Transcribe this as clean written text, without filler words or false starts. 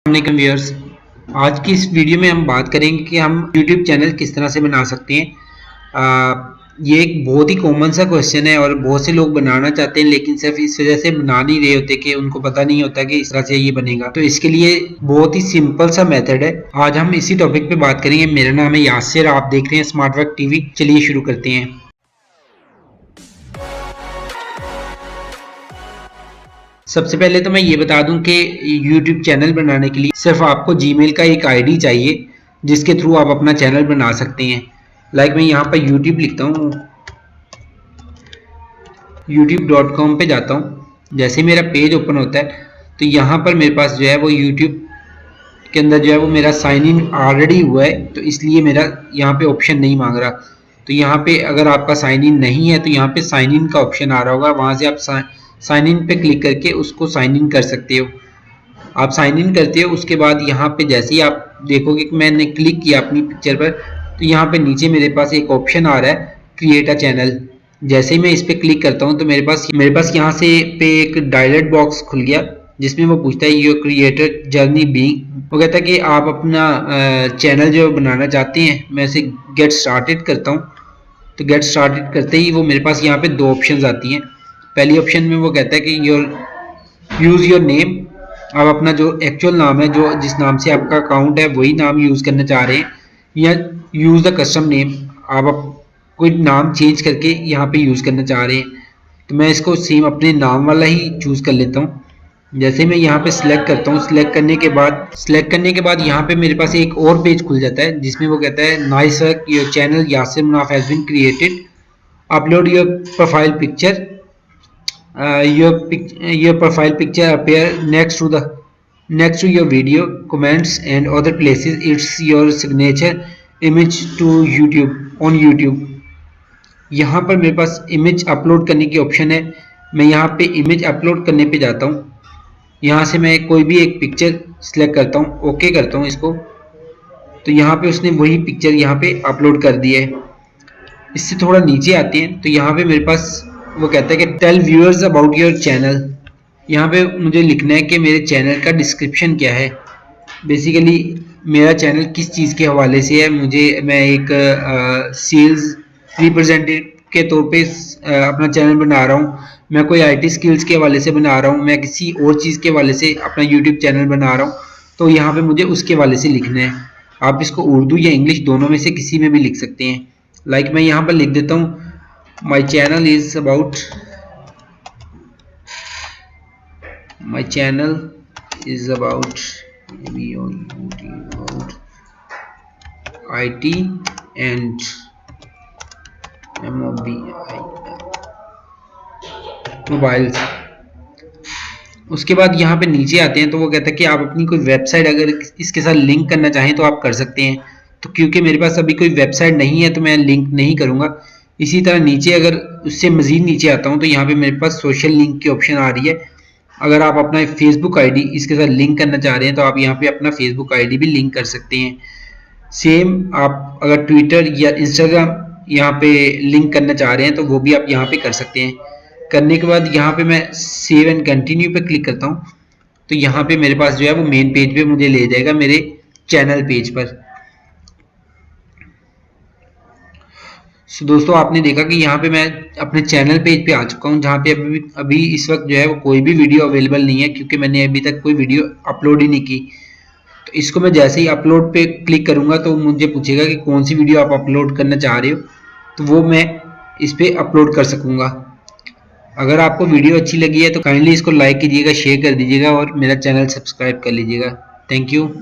वालेकुम व्यूअर्स। आज की इस वीडियो में हम बात करेंगे कि हम YouTube चैनल किस तरह से बना सकते हैं। ये एक बहुत ही कॉमन सा क्वेश्चन है और बहुत से लोग बनाना चाहते हैं, लेकिन सिर्फ इस वजह से बना नहीं रहे होते कि उनको पता नहीं होता कि इस तरह से ये बनेगा। तो इसके लिए बहुत ही सिंपल सा मेथड है। आज हम इसी टॉपिक पे बात करेंगे। मेरा नाम है यासिर, आप देख रहे हैं स्मार्ट वर्क टीवी। चलिए शुरू करते हैं। सबसे पहले तो मैं ये बता दूं कि YouTube चैनल बनाने के लिए सिर्फ आपको Gmail का एक आईडी चाहिए, जिसके थ्रू आप अपना चैनल बना सकते हैं। मैं यहाँ पर YouTube लिखता हूँ, youtube.com पे जाता हूँ। जैसे मेरा पेज ओपन होता है तो यहाँ पर मेरे पास जो है वो YouTube के अंदर जो है वो मेरा साइन इन ऑलरेडी हुआ है, तो इसलिए मेरा यहाँ पे ऑप्शन नहीं मांग रहा। तो यहाँ पे अगर आपका साइन इन नहीं है तो यहाँ पे साइन इन का ऑप्शन आ रहा होगा, वहाँ से आप साइन इन पे क्लिक करके उसको साइन इन कर सकते हो। आप साइन इन करते हो, उसके बाद यहाँ पे जैसे ही आप देखोगे कि मैंने क्लिक किया अपनी पिक्चर पर, तो यहाँ पे नीचे मेरे पास एक ऑप्शन आ रहा है क्रिएट अ चैनल। जैसे ही मैं इस पर क्लिक करता हूँ तो मेरे पास यहाँ से पे एक डायलॉग बॉक्स खुल गया, जिसमें वो पूछता है योर क्रिएटर जर्नी बी। वो कहता है कि आप अपना चैनल जो बनाना चाहते हैं। मैं इसे गेट स्टार्टेड करता हूँ। तो गेट स्टार्टेड करते ही वो मेरे पास यहाँ पे दो ऑप्शंस आती हैं। पहली ऑप्शन में वो कहता है कि यूज़ योर नेम। आप अपना जो एक्चुअल नाम है, जो जिस नाम से आपका अकाउंट है, वही नाम यूज़ करना चाह रहे हैं, या यूज़ द कस्टम नेम। आप कोई नाम चेंज करके यहाँ पे यूज़ करना चाह रहे हैं। तो मैं इसको सेम अपने नाम वाला ही चूज़ कर लेता हूँ। जैसे मैं यहाँ पे सिलेक्ट करता हूँ, सिलेक्ट करने के बाद यहाँ पे मेरे पास एक और पेज खुल जाता है, जिसमें वो कहता है nice work, your channel Yasir Munaf has been created, upload your profile picture, your profile picture appear next to your video comments and other places. It's your signature image to YouTube. यहाँ पर मेरे पास इमेज अपलोड करने की option है। मैं यहाँ पे image upload करने पे जाता हूँ। यहाँ से मैं कोई भी एक पिक्चर सिलेक्ट करता हूँ, ओके करता हूँ इसको। तो यहाँ पे उसने वही पिक्चर यहाँ पे अपलोड कर दी है। इससे थोड़ा नीचे आते हैं तो यहाँ पे मेरे पास वो कहता है कि tell viewers about your channel. यहाँ पे मुझे लिखना है कि मेरे चैनल का डिस्क्रिप्शन क्या है। बेसिकली मेरा चैनल किस चीज़ के हवाले से है। मैं एक सेल्स रिप्रेजेंटेटिव के तौर पे अपना चैनल बना रहा हूँ। मैं कोई IT स्किल्स के हवाले से बना रहा हूँ, मैं किसी और चीज़ के हवाले से अपना YouTube चैनल बना रहा हूँ। तो यहाँ पे मुझे उसके हवाले से लिखना है। आप इसको उर्दू या इंग्लिश दोनों में से किसी में भी लिख सकते हैं। मैं यहाँ पर लिख देता हूँ my channel is about maybe on about IT and mobile. उसके बाद यहाँ पे नीचे आते हैं तो वो कहता है कि आप अपनी कोई वेबसाइट अगर इसके साथ लिंक करना चाहें तो आप कर सकते हैं। तो क्योंकि मेरे पास अभी कोई वेबसाइट नहीं है तो मैं लिंक नहीं करूँगा। इसी तरह नीचे अगर उससे मज़ीद नीचे आता हूँ तो यहाँ पे मेरे पास सोशल लिंक की ऑप्शन आ रही है। अगर आप अपना फेसबुक आईडी इसके साथ लिंक करना चाह रहे हैं तो आप यहाँ पे अपना फेसबुक आईडी भी लिंक कर सकते हैं। सेम आप अगर ट्विटर या इंस्टाग्राम यहाँ पे लिंक करना चाह रहे हैं तो वो भी आप यहाँ पे कर सकते हैं। करने के बाद यहाँ पे मैं सेव एंड कंटिन्यू पे क्लिक करता हूँ तो यहाँ पे मेरे पास जो है वो मेन पेज पे मुझे ले जाएगा, मेरे चैनल पेज पर। दोस्तों आपने देखा कि यहाँ पे मैं अपने चैनल पेज पे आ चुका हूँ, जहाँ पे अभी इस वक्त जो है वो कोई भी वीडियो अवेलेबल नहीं है, क्योंकि मैंने अभी तक कोई वीडियो अपलोड ही नहीं की। तो इसको मैं जैसे ही अपलोड पे क्लिक करूँगा तो मुझे पूछेगा कि कौन सी वीडियो आप अपलोड करना चाह रहे हो, तो वो मैं इस पर अपलोड कर सकूँगा। अगर आपको वीडियो अच्छी लगी है तो काइंडली इसको लाइक कीजिएगा, शेयर कर दीजिएगा और मेरा चैनल सब्सक्राइब कर लीजिएगा। Thank you.